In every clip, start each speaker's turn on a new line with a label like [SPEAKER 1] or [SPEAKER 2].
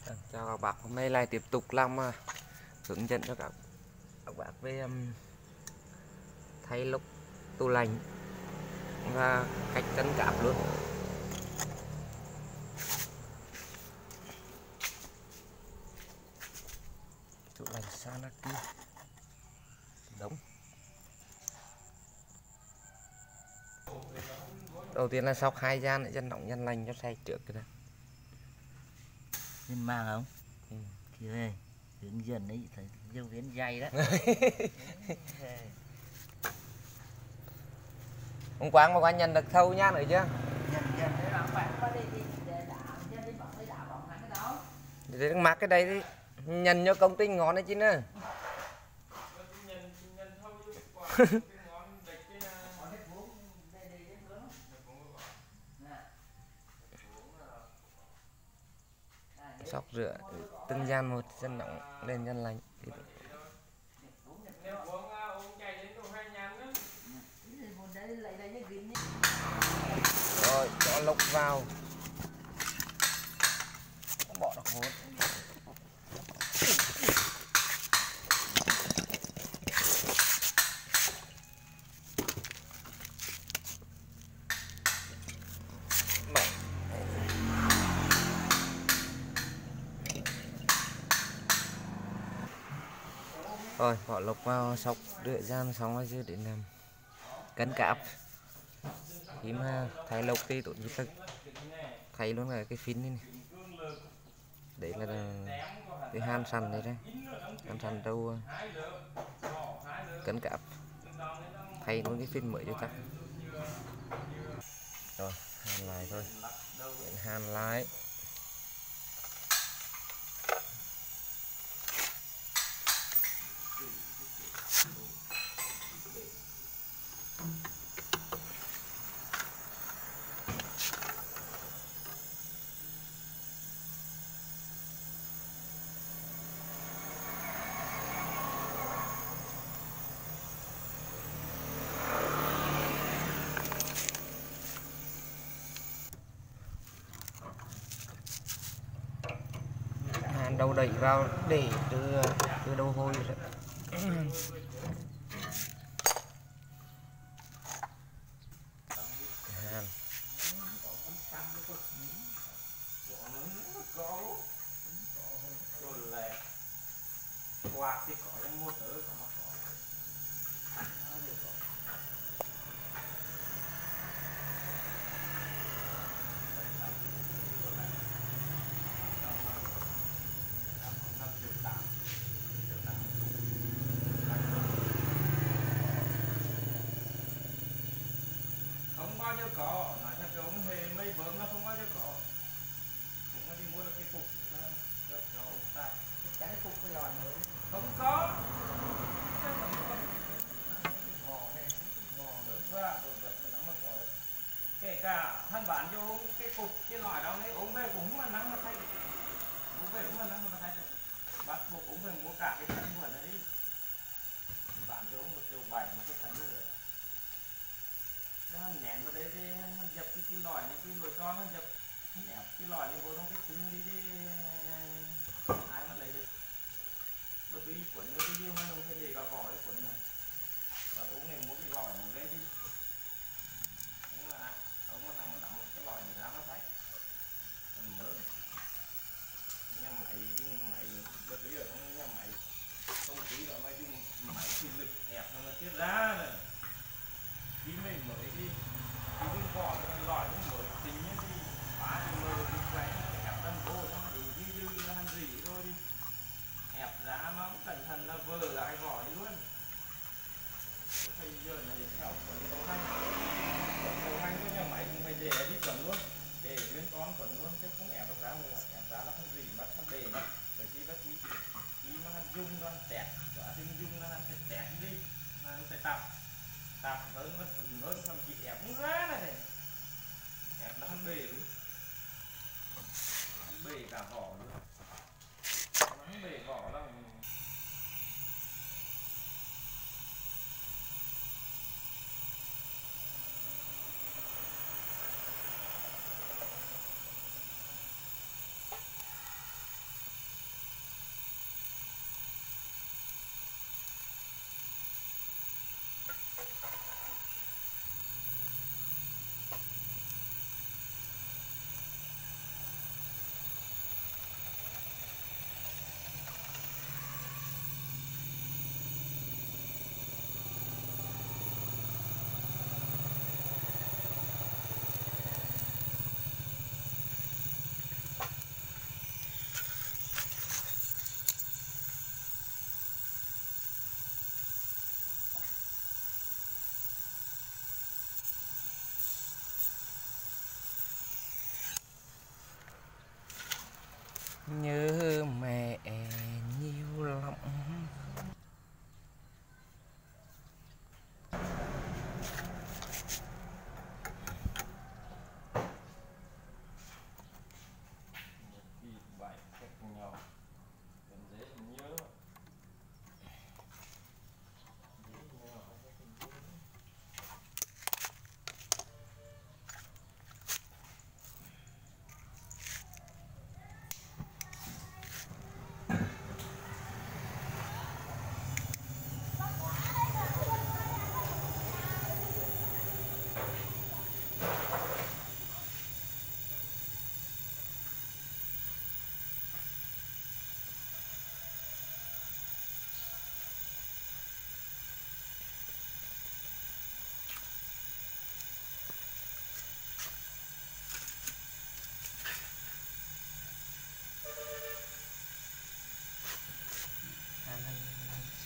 [SPEAKER 1] Chào các bác, hôm nay lại tiếp tục làm hướng dẫn cho các bác về thay lốc tủ lạnh và cách cân cáp luôn. Tủ lạnh Sanaki đóng. Đầu tiên là sóc hai gian để chân nóng chân lạnh cho xe trước cái đó.
[SPEAKER 2] Nên mang không?
[SPEAKER 1] Ừ.
[SPEAKER 2] Kìa, hướng dẫn ấy thấy dấu viên dày đó.
[SPEAKER 1] Hôm qua mà qua nhận được thâu nha nữa chứ?
[SPEAKER 2] Dần dần để làm bạn qua đi để đá, cho đi bỏng lấy đá bỏng hẳn cái đó.
[SPEAKER 1] Để mặc cái đây đi, nhận cho công ty ngon đấy chứ nữa. Sóc rửa từng gian một, chân nóng lên chân lạnh. Rồi cho lốc vào, bỏ được hốt. Rồi bỏ lốc vào sóc rửa gian xong rồi chứ đến làm cân cáp. Khi mà thay lốc thì tốt nhất là thay luôn là cái phím này, đấy là cái han săn này đây, han săn đâu cân cáp, thay luôn cái phím mới cho chắc. Rồi hàn lại thôi, hàn lại. Hàn đầu đẩy vào để từ đầu hôi rồi. Hàn.
[SPEAKER 2] Quạt thì có trong một tới có mà có. Không bao giờ có, nói thật rồi ông hề mấy bớm nó không bao giờ có. Cũng có đi mua được cái phục cho ông ta. Cái phục cái lòi mới. Không có. Kể cả hắn bán cho ông cái cục cái loại đó đấy, ông về cũng mà nắng mà thay được, ông về cũng mà nắng mà thay được, bắt buộc cũng phải mua cả cái thân của nó đi, bán cho ông 1,7 triệu một cái thân nữa, hắn nén vào đấy thì hắn dập cái loại này, cái lồi tròn hắn dập, hắn ép cái loại này vô trong cái cứng đi đi, ai mà lấy được, nó tùy cuốn nó tùy như không phải để cả vỏ cái cuốn này, và ông này mua cái vỏ này về đi. Ông có nằm một cái loại này ra nó thấy còn mới nhà máy dùng máy bất lý ở trong nhà máy công ty đó mà dùng máy xịt lực ép nó tiết ra này khi mình mới đi cái viên vỏ nó loại nó mới tính như đi phá thì mờ thì quay ép ra vô xong thì dư ra ăn gì thôi đi ép ra nó cẩn thận là vỡ lại vỏ ấy luôn. Bây giờ này theo quần đầu hành của nhà máy cũng phải để đi quần luôn, để nguyên con quần luôn chứ không ép được ra nữa, ép ra là không gì mất không để mất, bởi vì bất khi mà hắn dung nó tẹt, quả sinh dung nó sẽ tẹt đi, nó sẽ tạp hơn nó cứng hơn, thậm chí ép không ra này, ép nó hắn bể luôn, hắn bể cả vỏ luôn, hắn bể vỏ là
[SPEAKER 1] nhớ mẹ nhiều lắm.
[SPEAKER 2] Ghi bài cách nhau cần dễ nhớ.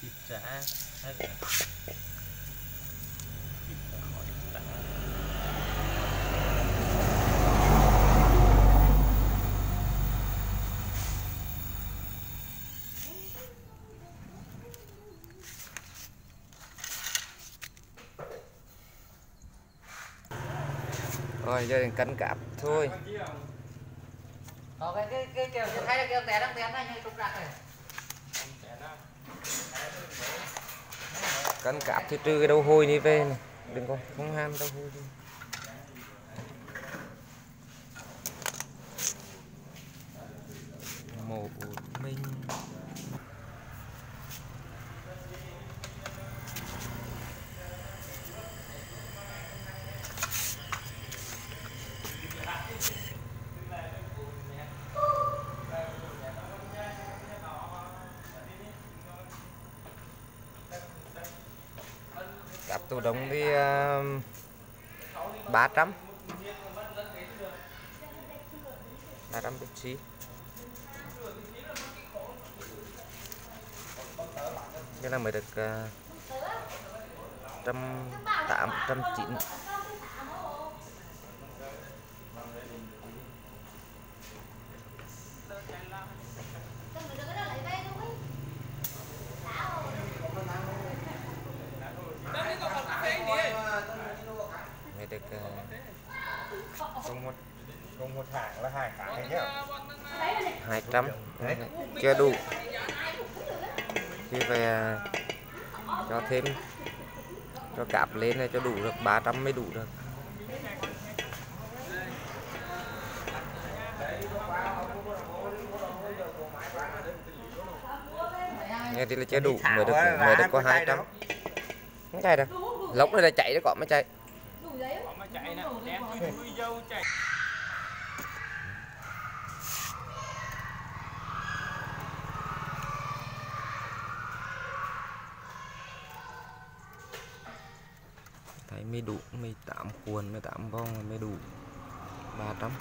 [SPEAKER 2] Xịt trả hết rồi. Xịt khỏi trả.
[SPEAKER 1] Rồi giờ đến cân cáp thôi.
[SPEAKER 3] Cái kiểu như thấy là kiểu té đang té này như trục rạc này.
[SPEAKER 1] Cân cáp thì trừ cái đầu hôi đi về này, đừng có không ham đầu hôi đi. Một mình cáp tủ đông thì 300 bit xí. Cái là mới được 180 190. Mới được
[SPEAKER 2] Không một hàng là hai cái này nhá.
[SPEAKER 1] 200 chưa đủ, khi về cho thêm cho cáp lên này cho đủ được 300 mới đủ được. Nghe thì là chưa đủ mới được có 200. Không chạy đâu, lốc này là chạy đấy, có mới chạy.
[SPEAKER 2] Chạy nè, đem chui dâu chạy.
[SPEAKER 1] Thấy mới đủ 18 cuộn 18 vòng mới đủ 300.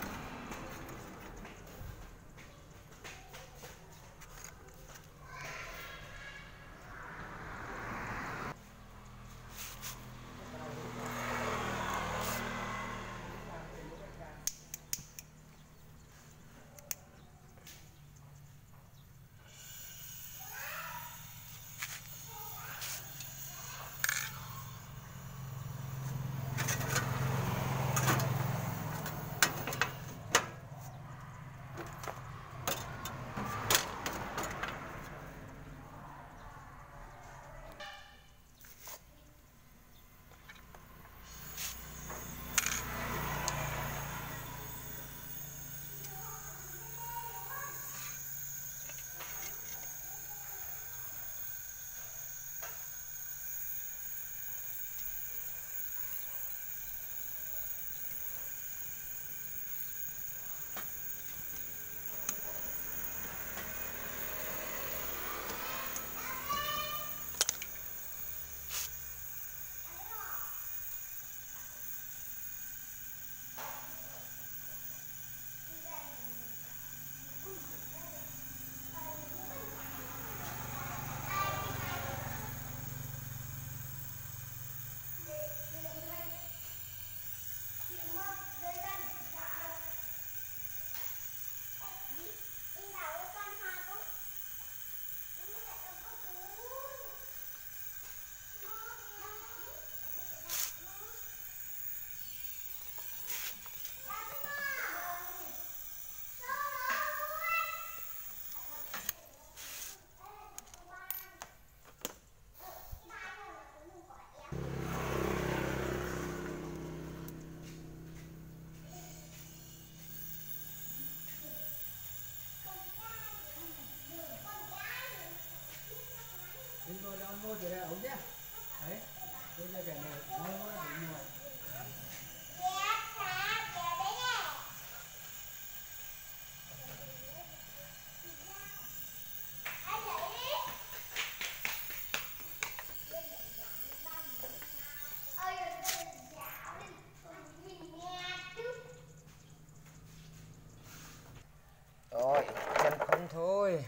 [SPEAKER 1] Rồi, chân không thôi.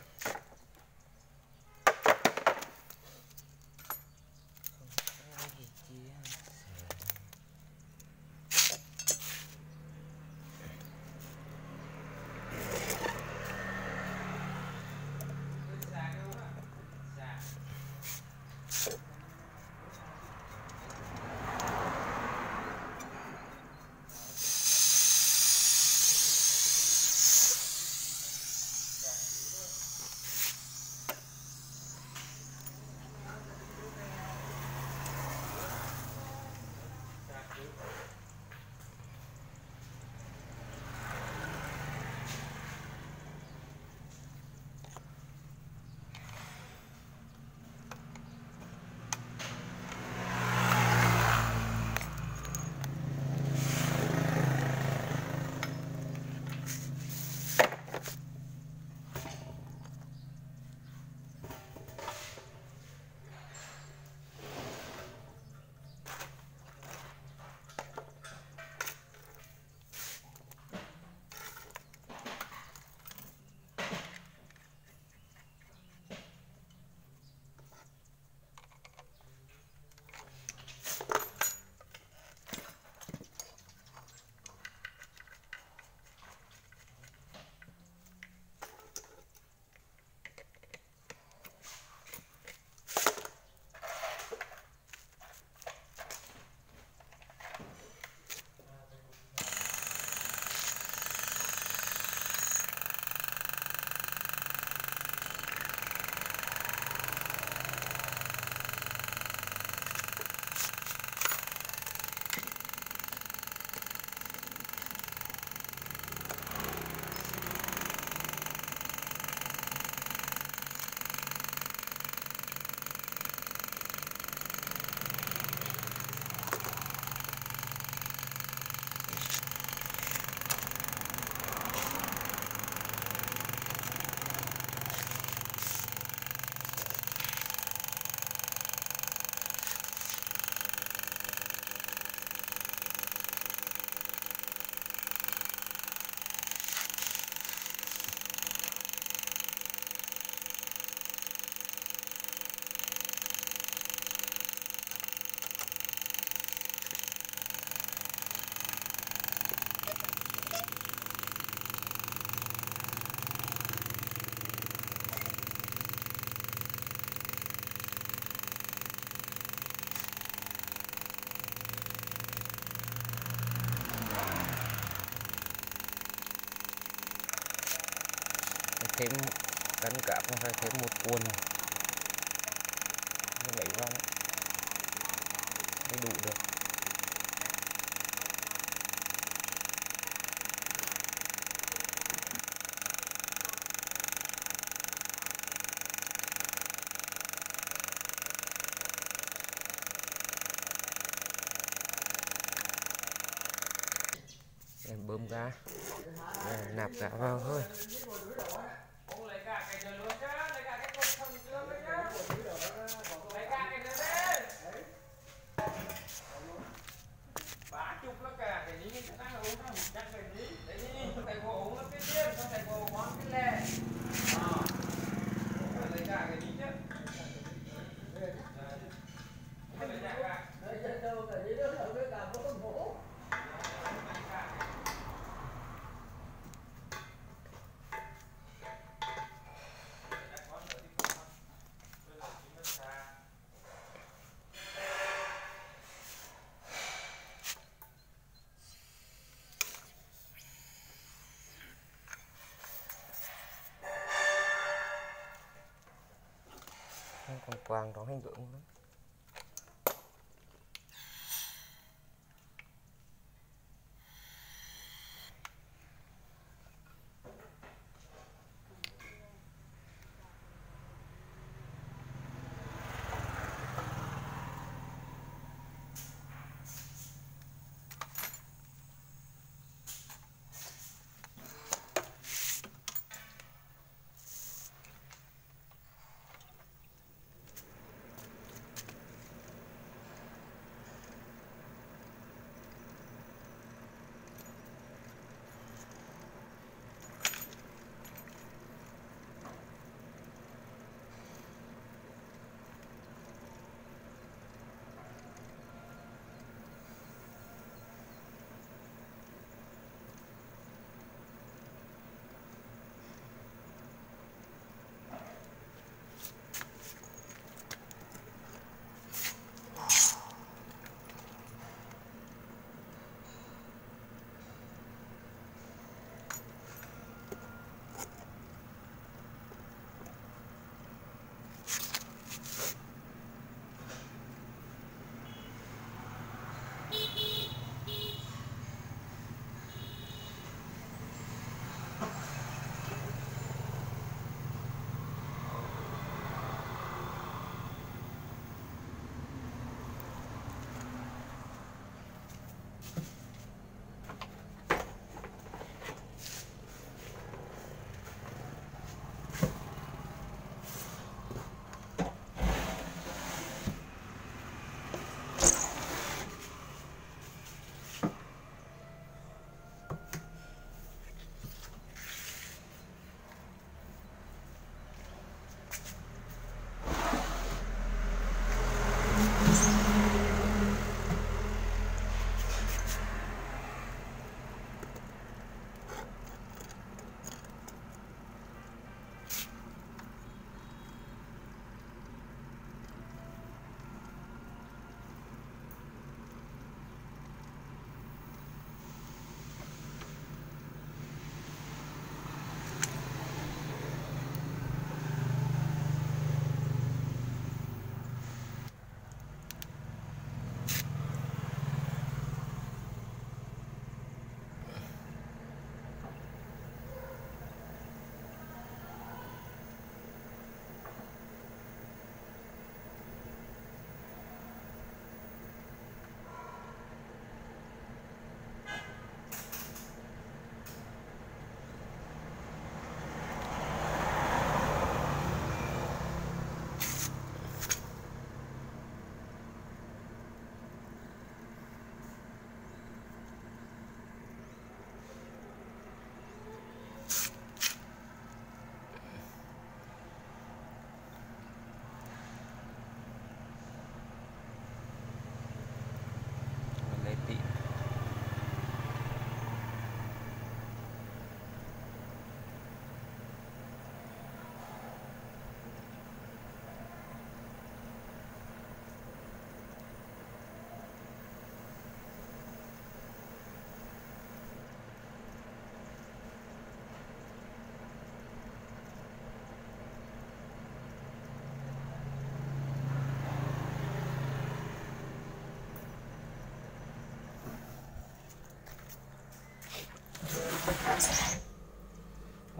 [SPEAKER 1] Thêm cân cáp nó phải thêm một cuộn mấy vòng mới đủ được. Em bơm ga, nạp ga vào thôi. Còn quàng đó hình tượng lắm.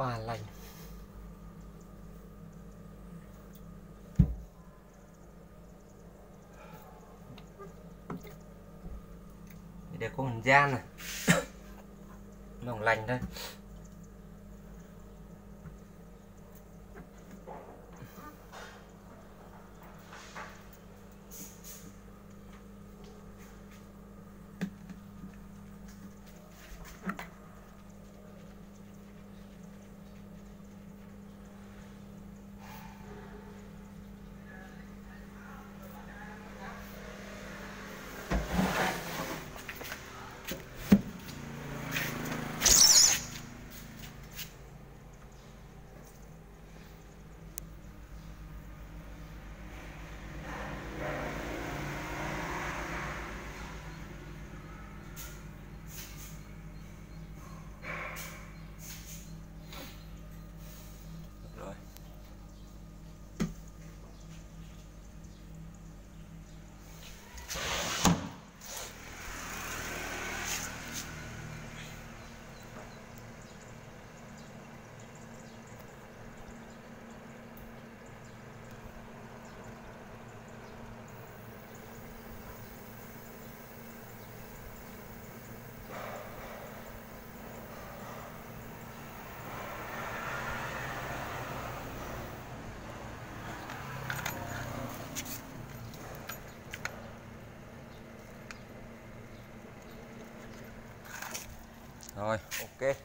[SPEAKER 1] Wow, lạnh. Để có một gian này. Nó lạnh thôi. Rồi, ok.